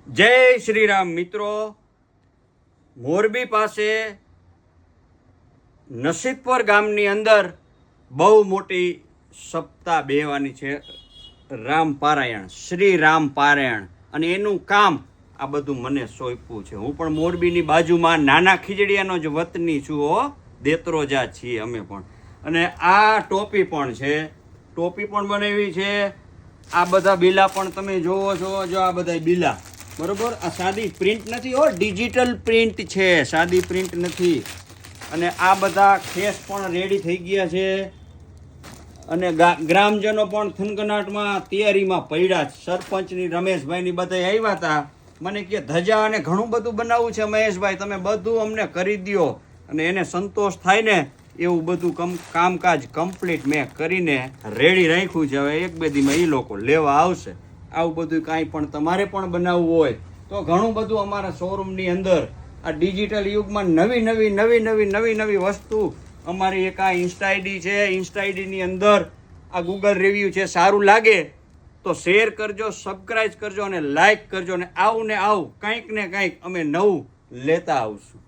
જય શ્રી રામ મિત્રો, મોરબી પાસે નસીબપર ગામની અંદર બહુ મોટી સપ્તાહ બેહવાની છે. રામ પારાયણ, શ્રી રામ પારાયણ, અને એનું કામ આ બધું મને સોંપ્યું છે. હું પણ મોરબીની બાજુમાં નાના ખીજડીયાનો જ વતની છું હો, દેત્રોજા છીએ અમે પણ. અને આ ટોપી પણ છે, ટોપી પણ બનાવી છે. આ બધા બીલા પણ તમે જોવો છો, જો આ બધા બીલા, બરોબર. આ સાદી પ્રિન્ટ નથી હો, ડિજિટલ પ્રિન્ટ છે, સાદી પ્રિન્ટ નથી. અને આ બધા ખેસ પણ રેડી થઈ ગયા છે. અને ગ્રામજનો પણ થનગનાટમાં તૈયારીમાં પડ્યા. સરપંચની રમેશભાઈની બધા આવ્યા હતા. મને કે ધજા અને ઘણું બધું બનાવવું છે મહેશભાઈ, તમે બધું અમને કરી દો. અને એને સંતોષ થાય ને એવું બધું કામકાજ કમ્પ્લીટ મેં કરીને રેડી રાખ્યું છે. હવે 1-2 દીમાં એ લોકો લેવા આવશે. આવું બધું કાંઈ પણ તમારે પણ બનાવવું હોય તો ઘણું બધું અમારા શોરૂમની અંદર આ ડિજિટલ યુગમાં નવી વસ્તુ અમારી એક આ ઇન્સ્ટા આઈડી છે. ઇન્સ્ટા આઈડીની અંદર આ ગૂગલ રિવ્યૂ છે. સારું લાગે તો શેર કરજો, સબસ્ક્રાઈબ કરજો અને લાઈક કરજો. અને આવું ને આવું કંઈક ને કંઈક અમે નવું લેતા આવશું.